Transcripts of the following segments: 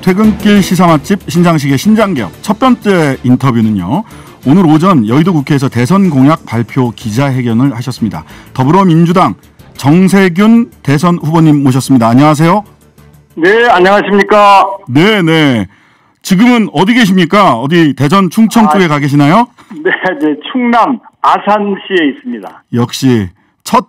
퇴근길 시사 맛집 신장식의 신장개혁 첫 번째 인터뷰는요. 오늘 오전 여의도 국회에서 대선 공약 발표 기자회견을 하셨습니다. 더불어민주당 정세균 대선 후보님 모셨습니다. 안녕하세요. 네, 안녕하십니까. 네네. 지금은 어디 계십니까? 어디 대전 충청 쪽에 가 계시나요? 네, 충남 아산시에 있습니다. 역시 첫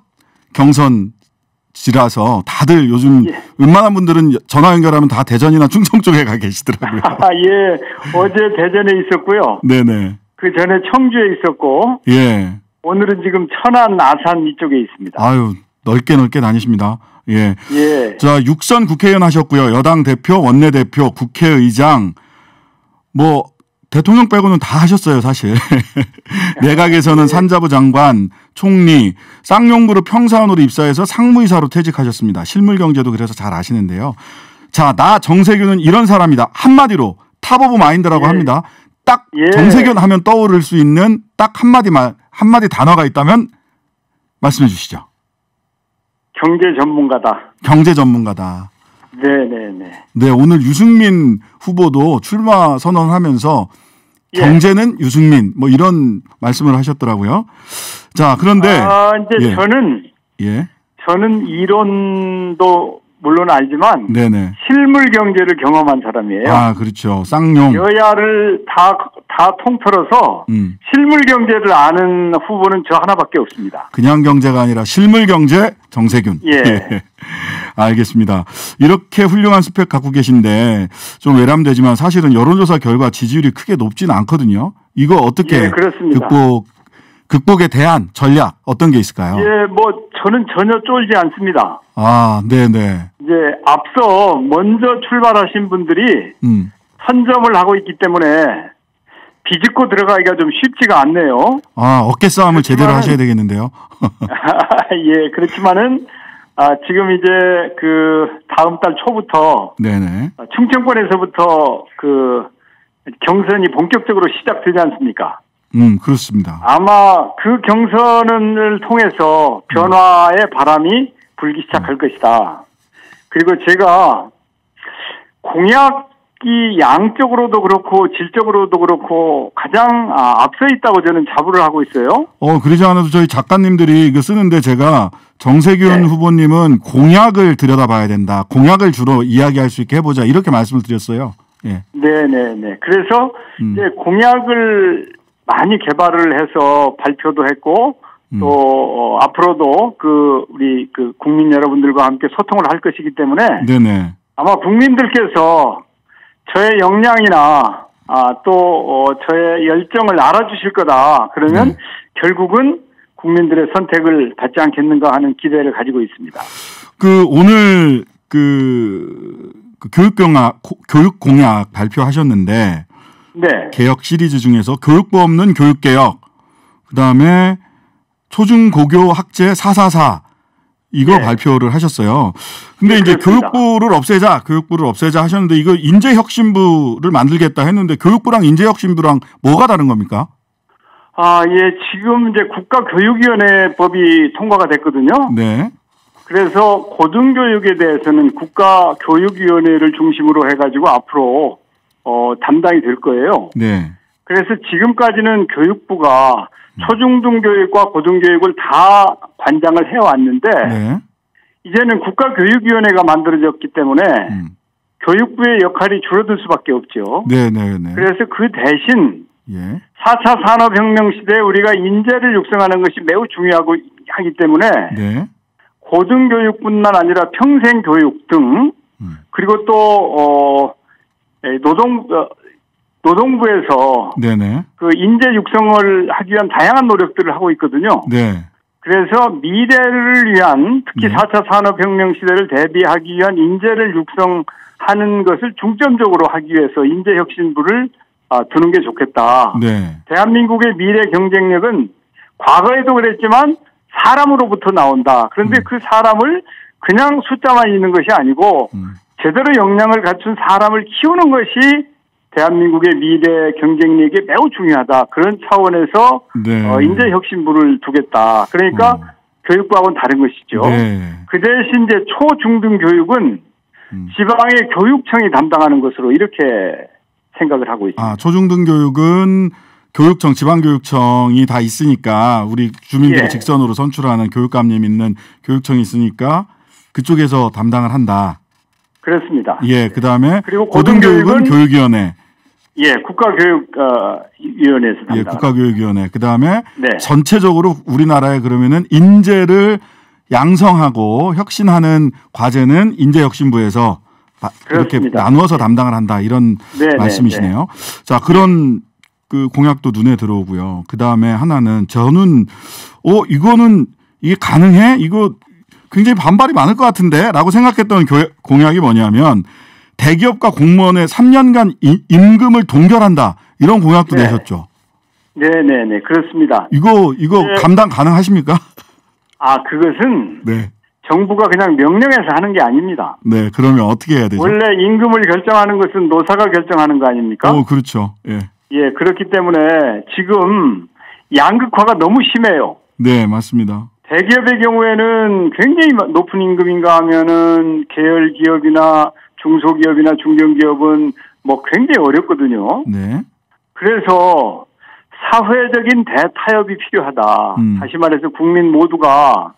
경선지라서 다들 요즘 웬만한 분들은 전화 연결하면 다 대전이나 충청 쪽에 가 계시더라고요. 예, 어제 대전에 있었고요. 네네. 그 전에 청주에 있었고. 예. 오늘은 지금 천안 아산 이쪽에 있습니다. 아유, 넓게 다니십니다. 예. 예. 자, 6선 국회의원 하셨고요. 여당 대표, 원내대표, 국회의장, 뭐 대통령 빼고는 다 하셨어요, 사실. 내각에서는 산자부 장관, 총리, 쌍용그룹 평사원으로 입사해서 상무이사로 퇴직하셨습니다. 실물경제도 그래서 잘 아시는데요. 자, 나 정세균은 이런 사람이다. 한마디로 탑 오브 마인드라고 합니다. 딱 정세균 하면 떠오를 수 있는 딱 한마디 단어가 있다면 말씀해 주시죠. 경제 전문가다. 경제 전문가다. 네네네. 네, 오늘 유승민 후보도 출마 선언하면서 경제는 유승민 뭐 이런 말씀을 하셨더라고요. 자, 그런데 이제 저는 이론도 물론 알지만 실물 경제를 경험한 사람이에요. 아, 그렇죠. 쌍용 여야를 다 통틀어서 실물 경제를 아는 후보는 저 하나밖에 없습니다. 그냥 경제가 아니라 실물 경제 정세균. 예. 알겠습니다. 이렇게 훌륭한 스펙 갖고 계신데 좀 외람되지만 사실은 여론조사 결과 지지율이 크게 높지는 않거든요. 이거 어떻게 극복에 대한 전략 어떤 게 있을까요? 예, 뭐 저는 전혀 쫄지 않습니다. 아, 네네. 이제 앞서 먼저 출발하신 분들이 선점을 하고 있기 때문에 비집고 들어가기가 좀 쉽지가 않네요. 아, 어깨 싸움을 제대로 하셔야 되겠는데요. 예, 그렇지만은 지금 이제 그 다음 달 초부터 충청권에서부터 그 경선이 본격적으로 시작되지 않습니까? 그렇습니다. 아마 그 경선을 통해서 변화의 바람이 불기 시작할 것이다. 그리고 제가 공약이 양적으로도 그렇고 질적으로도 그렇고 가장 앞서 있다고 저는 자부를 하고 있어요. 그러지 않아도 저희 작가님들이 이거 쓰는데 제가 정세균 후보님은 공약을 들여다봐야 된다. 공약을 주로 이야기할 수 있게 해보자. 이렇게 말씀을 드렸어요. 예. 네네네. 그래서 이제 공약을 많이 개발을 해서 발표도 했고 또 앞으로도 우리 국민 여러분들과 함께 소통을 할 것이기 때문에 아마 국민들께서 저의 역량이나 또 저의 열정을 알아주실 거다. 그러면 결국은 국민들의 선택을 받지 않겠는가 하는 기대를 가지고 있습니다. 오늘 교육 공약 발표하셨는데 개혁 시리즈 중에서 교육부 없는 교육개혁, 그다음에 초중고교 학제 444 이거 발표를 하셨어요. 근데 이제 교육부를 없애자 하셨는데 이거 인재혁신부를 만들겠다 했는데 교육부랑 인재혁신부랑 뭐가 다른 겁니까? 예, 지금 이제 국가교육위원회법이 통과가 됐거든요. 네. 그래서 고등교육에 대해서는 국가교육위원회를 중심으로 해가지고 앞으로 담당이 될 거예요. 네. 그래서 지금까지는 교육부가 초중등교육과 고등교육을 다 관장을 해왔는데 이제는 국가교육위원회가 만들어졌기 때문에 교육부의 역할이 줄어들 수밖에 없죠. 그래서 그 대신 4차 산업혁명 시대에 우리가 인재를 육성하는 것이 매우 중요하고 하기 때문에 고등교육뿐만 아니라 평생교육 등 그리고 또 노동부에서 그 인재 육성을 하기 위한 다양한 노력들을 하고 있거든요. 그래서 미래를 위한 특히 4차 산업혁명 시대를 대비하기 위한 인재를 육성하는 것을 중점적으로 하기 위해서 인재혁신부를 두는 게 좋겠다. 대한민국의 미래 경쟁력은 과거에도 그랬지만 사람으로부터 나온다. 그런데 그 사람을 그냥 숫자만 있는 것이 아니고 제대로 역량을 갖춘 사람을 키우는 것이 대한민국의 미래 경쟁력이 매우 중요하다. 그런 차원에서 인재혁신부를 두겠다. 그러니까 교육부하고는 다른 것이죠. 그 대신 이제 초중등 교육은 지방의 교육청이 담당하는 것으로 이렇게 생각을 하고 있습니다. 아, 초중등 교육은 교육청, 지방교육청이 다 있으니까 우리 주민들이 직선으로 선출하는 교육감님 있는 교육청이 있으니까 그쪽에서 담당을 한다. 그렇습니다. 예, 그다음에 그리고 고등교육은 교육위원회. 예, 국가교육위원회에서 담당. 예, 국가교육위원회. 그다음에 네. 전체적으로 우리나라에 그러면은 인재를 양성하고 혁신하는 과제는 인재혁신부에서 이렇게 나누어서 담당을 한다 이런 말씀이시네요. 자, 그런 그 공약도 눈에 들어오고요. 그 다음에 하나는 저는 이거는 이게 가능해? 이거 굉장히 반발이 많을 것 같은데라고 생각했던 공약이 뭐냐면 대기업과 공무원의 3년간 임금을 동결한다 이런 공약도 내셨죠. 네네네 그렇습니다. 이거 감당 가능하십니까? 아 그것은 정부가 그냥 명령해서 하는 게 아닙니다. 네, 그러면 어떻게 해야 되죠? 원래 임금을 결정하는 것은 노사가 결정하는 거 아닙니까? 그렇죠. 예, 그렇기 때문에 지금 양극화가 너무 심해요. 네, 맞습니다. 대기업의 경우에는 굉장히 높은 임금인가 하면은 계열 기업이나 중소기업이나 중견기업은 뭐 굉장히 어렵거든요. 네. 그래서 사회적인 대타협이 필요하다. 다시 말해서 국민 모두가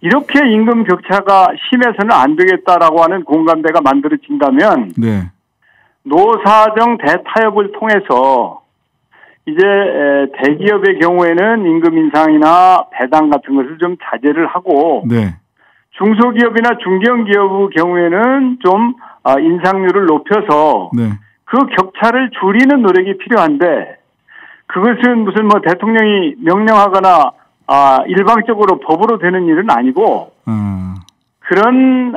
이렇게 임금 격차가 심해서는 안 되겠다라고 하는 공감대가 만들어진다면 노사정 대타협을 통해서 이제 대기업의 경우에는 임금 인상이나 배당 같은 것을 좀 자제를 하고 중소기업이나 중견기업의 경우에는 좀 인상률을 높여서 그 격차를 줄이는 노력이 필요한데 그것은 무슨 뭐 대통령이 명령하거나 일방적으로 법으로 되는 일은 아니고 그런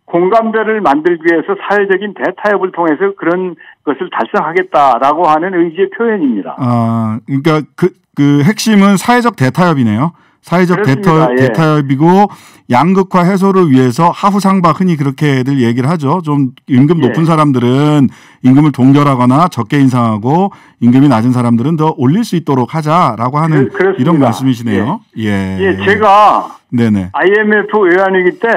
공감대를 만들기 위해서 사회적인 대타협을 통해서 그런 것을 달성하겠다라고 하는 의지의 표현입니다. 그러니까 그 핵심은 사회적 대타협이네요. 사회적 대타협이고 양극화 해소를 위해서 하후상박 흔히 그렇게들 얘기를 하죠. 좀 임금 높은 사람들은 임금을 동결하거나 적게 인상하고 임금이 낮은 사람들은 더 올릴 수 있도록 하자라고 하는 이런 말씀이시네요. 제가 IMF 외환위기 때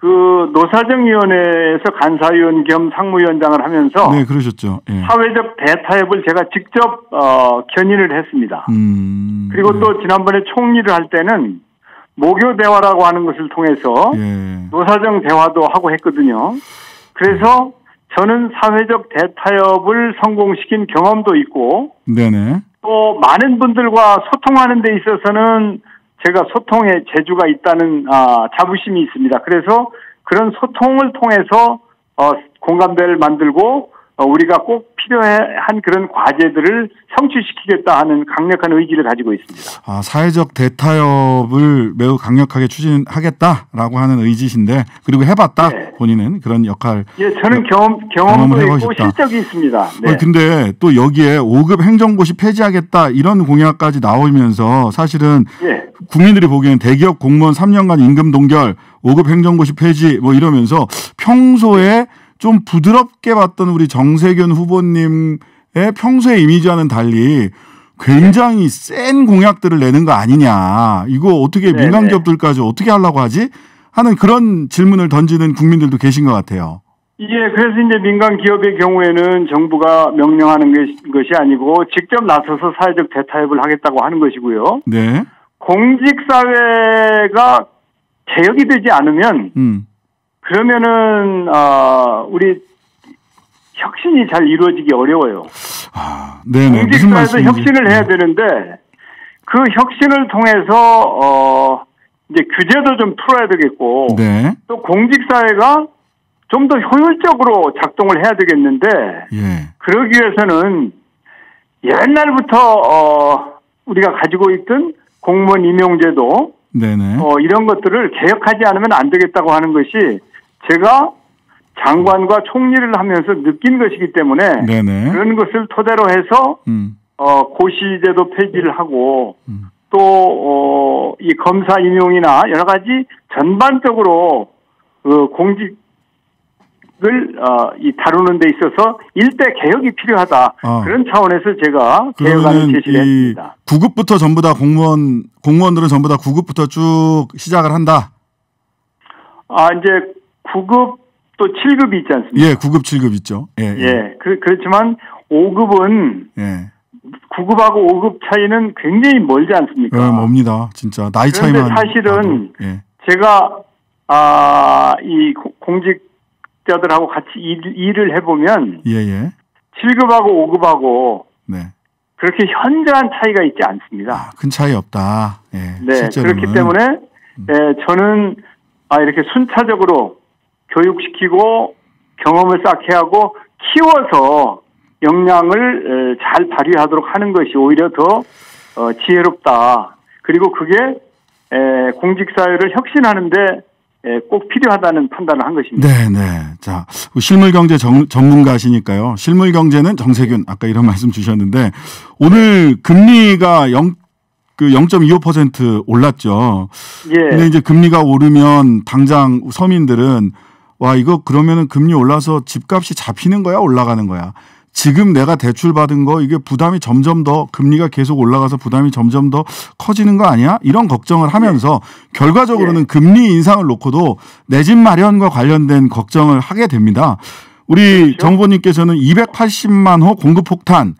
그 노사정위원회에서 간사위원 겸 상무위원장을 하면서 그러셨죠. 사회적 대타협을 제가 직접 견인을 했습니다. 그리고 또 지난번에 총리를 할 때는 모교 대화라고 하는 것을 통해서 노사정 대화도 하고 했거든요. 그래서 저는 사회적 대타협을 성공시킨 경험도 있고 또 많은 분들과 소통하는 데 있어서는 제가 소통에 재주가 있다는 자부심이 있습니다. 그래서 그런 소통을 통해서 공감대를 만들고 우리가 꼭 필요한 그런 과제들을 성취시키겠다 하는 강력한 의지를 가지고 있습니다. 사회적 대타협을 매우 강력하게 추진하겠다라고 하는 의지신데 그리고 해봤다 본인은 그런 역할. 저는 경험도 있고 실적이 있습니다. 근데 또 여기에 5급 행정고시 폐지하겠다 이런 공약까지 나오면서 사실은 국민들이 보기에는 대기업 공무원 3년간 임금 동결, 5급 행정고시 폐지 뭐 이러면서 평소에 좀 부드럽게 봤던 우리 정세균 후보님의 평소의 이미지와는 달리 굉장히 센 공약들을 내는 거 아니냐. 이거 어떻게 민간 기업들까지 어떻게 하려고 하지? 하는 그런 질문을 던지는 국민들도 계신 것 같아요. 그래서 이제 민간 기업의 경우에는 정부가 명령하는 것이 아니고 직접 나서서 사회적 대타협을 하겠다고 하는 것이고요. 공직사회가 개혁이 되지 않으면 그러면은 우리 혁신이 잘 이루어지기 어려워요. 공직사회에서 혁신을 해야 되는데 그 혁신을 통해서 이제 규제도 좀 풀어야 되겠고 또 공직사회가 좀 더 효율적으로 작동을 해야 되겠는데 그러기 위해서는 옛날부터 우리가 가지고 있던 공무원 임용제도 이런 것들을 개혁하지 않으면 안 되겠다고 하는 것이 제가 장관과 총리를 하면서 느낀 것이기 때문에 그런 것을 토대로 해서 고시제도 폐지를 하고 또 이 검사 임용이나 여러 가지 전반적으로 공직을 다루는 데 있어서 일대 개혁이 필요하다. 그런 차원에서 제가 개혁안을 제시를 했습니다. 9급부터 전부 다 공무원들은 전부 다 9급부터 쭉 시작을 한다. 이제 9급 또 7급이 있지 않습니까? 예, 9급, 7급 있죠. 예. 그렇지만 5급은 9급하고 5급 차이는 굉장히 멀지 않습니까? 멉니다. 진짜 나이 차이만. 그런데 사실은 제가 이 공직자들하고 같이 일을 해보면 7급하고 5급하고 그렇게 현저한 차이가 있지 않습니다. 큰 차이 없다. 실제로는. 그렇기 때문에 저는 이렇게 순차적으로 교육시키고 경험을 쌓게 하고 키워서 역량을 잘 발휘하도록 하는 것이 오히려 더 지혜롭다. 그리고 그게 공직사회를 혁신하는데 꼭 필요하다는 판단을 한 것입니다. 네. 자, 실물경제 전문가시니까요. 실물경제는 정세균 아까 이런 말씀 주셨는데 오늘 금리가 0.25% 올랐죠. 근데 이제 금리가 오르면 당장 서민들은 와 이거 그러면은 금리 올라서 집값이 잡히는 거야 올라가는 거야. 지금 내가 대출 받은 거 이게 부담이 점점 더 금리가 계속 올라가서 부담이 점점 더 커지는 거 아니야? 이런 걱정을 하면서 결과적으로는 금리 인상을 놓고도 내 집 마련과 관련된 걱정을 하게 됩니다. 우리 정 후보님께서는 280만 호 공급 폭탄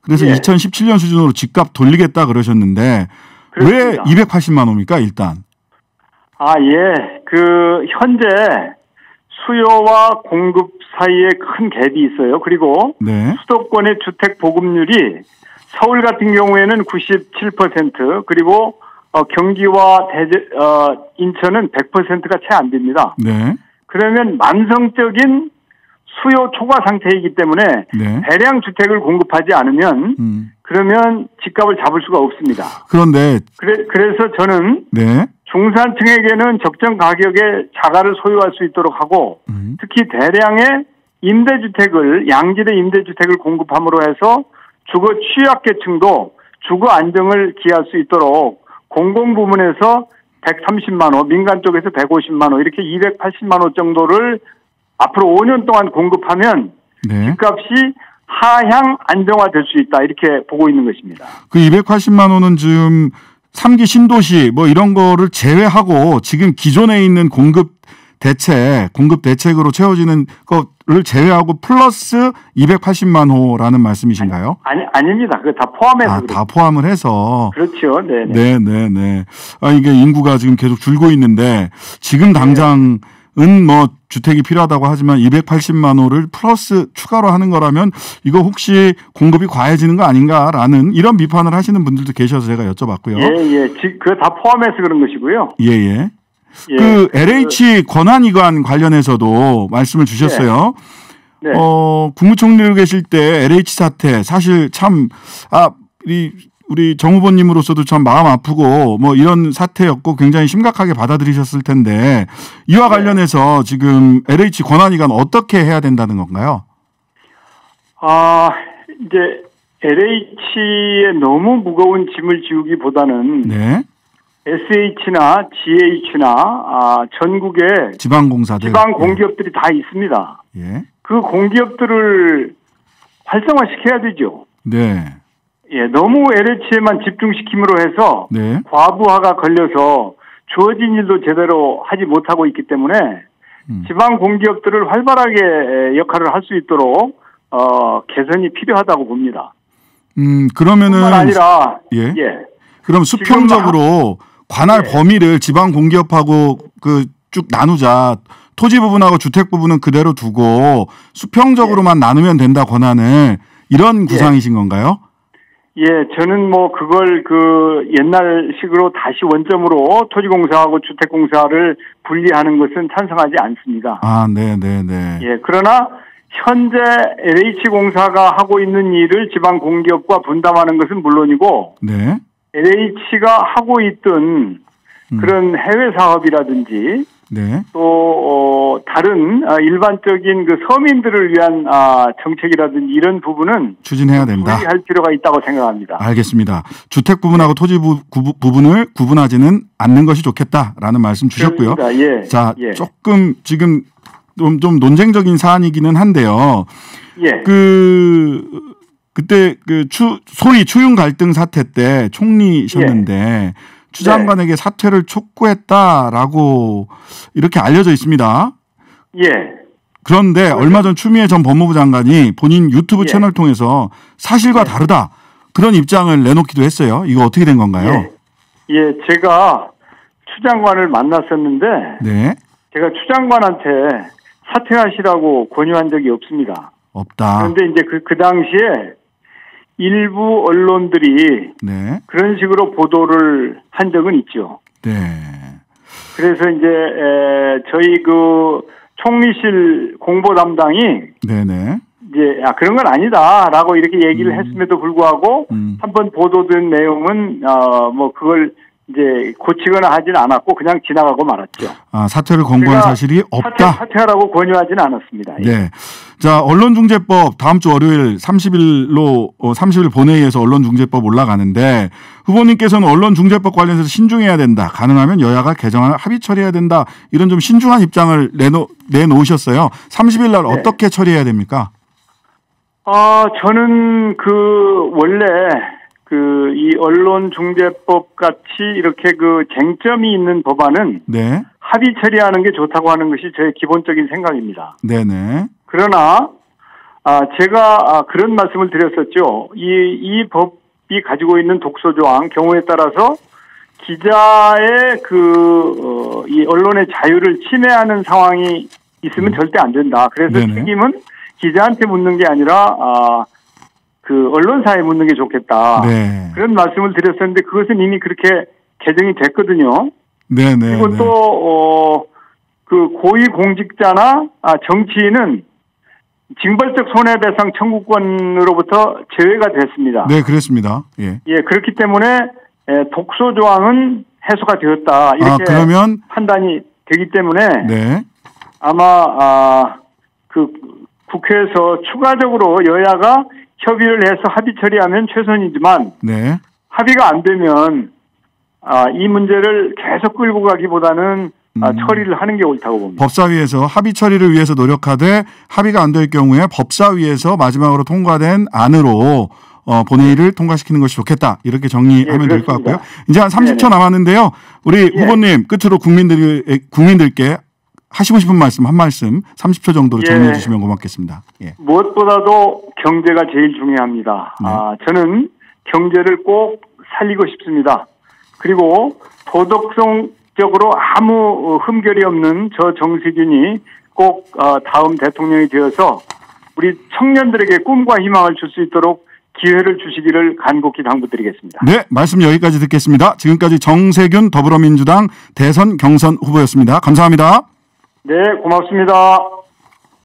그래서 2017년 수준으로 집값 돌리겠다 그러셨는데 그렇습니다. 왜 280만 호입니까 일단? 현재 수요와 공급 사이에 큰 갭이 있어요. 그리고 수도권의 주택 보급률이 서울 같은 경우에는 97% 그리고 경기와 인천은 100%가 채 안 됩니다. 그러면 만성적인 수요 초과 상태이기 때문에 대량 주택을 공급하지 않으면 그러면 집값을 잡을 수가 없습니다. 그런데 그래서 저는 중산층에게는 적정 가격에 자가를 소유할 수 있도록 하고 특히 대량의 임대주택을 양질의 임대주택을 공급함으로 해서 주거 취약계층도 주거 안정을 기할 수 있도록 공공부문에서 130만 호, 민간 쪽에서 150만 호 이렇게 280만 호 정도를 앞으로 5년 동안 공급하면 집값이 하향 안정화될 수 있다 이렇게 보고 있는 것입니다. 그 280만 호는 지금 3기 신도시 뭐 이런 거를 제외하고 지금 기존에 있는 공급 대책으로 채워지는 거를 제외하고 플러스 280만 호라는 말씀이신가요? 아닙니다. 그거 다 포함해서. 다 포함을 해서. 그렇죠. 네. 이게 인구가 지금 계속 줄고 있는데 지금 당장은 뭐 주택이 필요하다고 하지만 280만 호를 플러스 추가로 하는 거라면 이거 혹시 공급이 과해지는 거 아닌가라는 이런 비판을 하시는 분들도 계셔서 제가 여쭤봤고요. 그거 다 포함해서 그런 것이고요. 그 LH 권한이관 관련해서도 말씀을 주셨어요. 국무총리로 계실 때 LH 사태 사실 참 우리 정 후보님으로서도 참 마음 아프고 뭐 이런 사태였고 굉장히 심각하게 받아들이셨을 텐데 이와 관련해서 지금 LH 권한이관 어떻게 해야 된다는 건가요? 이제 LH에 너무 무거운 짐을 지우기보다는 SH나 GH나 전국에 지방 공기업들이 다 있습니다. 그 공기업들을 활성화시켜야 되죠. 너무 LH에만 집중시킴으로 해서 과부하가 걸려서 주어진 일도 제대로 하지 못하고 있기 때문에 지방 공기업들을 활발하게 역할을 할 수 있도록 개선이 필요하다다고 봅니다. 그러면은 뿐만 아니라 그럼 수평적으로 관할 범위를 지방 공기업하고 쭉 나누자. 토지 부분하고 주택 부분은 그대로 두고 수평적으로만 나누면 된다 권한을 이런 구상이신 건가요? 저는 뭐 그걸 옛날식으로 다시 원점으로 토지공사하고 주택공사를 분리하는 것은 찬성하지 않습니다. 네네네. 그러나 현재 LH공사가 하고 있는 일을 지방 공기업과 분담하는 것은 물론이고 LH가 하고 있던 그런 해외 사업이라든지 또 다른 일반적인 서민들을 위한 정책이라든지 이런 부분은 추진해야 된다. 분리할 필요가 있다고 생각합니다. 알겠습니다. 주택 부분하고 토지 부분을 구분하지는 않는 것이 좋겠다라는 말씀 주셨고요. 조금 지금 좀 논쟁적인 사안이기는 한데요. 그때 소위 추윤 갈등 사태 때 총리셨는데 추 장관에게 사퇴를 촉구했다라고 이렇게 알려져 있습니다. 예. 그런데 얼마 전 추미애 전 법무부 장관이 본인 유튜브 채널 통해서 사실과 다르다 그런 입장을 내놓기도 했어요. 이거 어떻게 된 건가요? 예, 제가 추 장관을 만났었는데 제가 추 장관한테 사퇴하시라고 권유한 적이 없습니다. 없다. 그런데 이제 그 당시에 일부 언론들이 그런 식으로 보도를 한 적은 있죠. 네. 그래서 이제 저희 그 총리실 공보 담당이 이제 그런 건 아니다라고 이렇게 얘기를 했음에도 불구하고 한번 보도된 내용은 뭐 그걸 이제 고치거나 하진 않았고 그냥 지나가고 말았죠. 사퇴를 권고한 사실이 없다. 사퇴하라고 권유하지는 않았습니다. 네. 자, 언론중재법 다음 주 월요일 30일 본회의에서 언론중재법 올라가는데 후보님께서는 언론중재법 관련해서 신중해야 된다. 가능하면 여야가 개정안을 합의 처리해야 된다. 이런 좀 신중한 입장을 내놓으셨어요. 30일 날 어떻게 처리해야 됩니까? 저는 원래 이 언론중재법 같이 이렇게 쟁점이 있는 법안은 합의 처리하는 게 좋다고 하는 것이 저의 기본적인 생각입니다. 네네. 그러나 제가 그런 말씀을 드렸었죠. 이 법이 가지고 있는 독소조항 경우에 따라서 기자의 이 언론의 자유를 침해하는 상황이 있으면 절대 안 된다. 그래서 책임은 기자한테 묻는 게 아니라 언론사에 묻는 게 좋겠다. 그런 말씀을 드렸었는데 그것은 이미 그렇게 개정이 됐거든요. 그리고 또 고위공직자나 정치인은 징벌적 손해배상 청구권으로부터 제외가 됐습니다. 네, 그렇습니다. 예, 그렇기 때문에 독소조항은 해소가 되었다. 이렇게 그러면 판단이 되기 때문에 아마 국회에서 추가적으로 여야가 협의를 해서 합의 처리하면 최선이지만 합의가 안 되면 이 문제를 계속 끌고 가기보다는 처리를 하는 게 옳다고 봅니다. 법사위에서 합의 처리를 위해서 노력하되 합의가 안 될 경우에 법사위에서 마지막으로 통과된 안으로 본회의를 통과시키는 것이 좋겠다. 이렇게 정리하면 될 것 같고요. 이제 한 30초 남았는데요. 우리 후보님 끝으로 국민들께 하시고 싶은 말씀 한 말씀 30초 정도로 정리해 주시면 고맙겠습니다. 무엇보다도 경제가 제일 중요합니다. 저는 경제를 꼭 살리고 싶습니다. 그리고 도덕성적으로 아무 흠결이 없는 저 정세균이 꼭 다음 대통령이 되어서 우리 청년들에게 꿈과 희망을 줄 수 있도록 기회를 주시기를 간곡히 당부드리겠습니다. 네, 말씀 여기까지 듣겠습니다. 지금까지 정세균 더불어민주당 대선 경선 후보였습니다. 감사합니다. 네, 고맙습니다.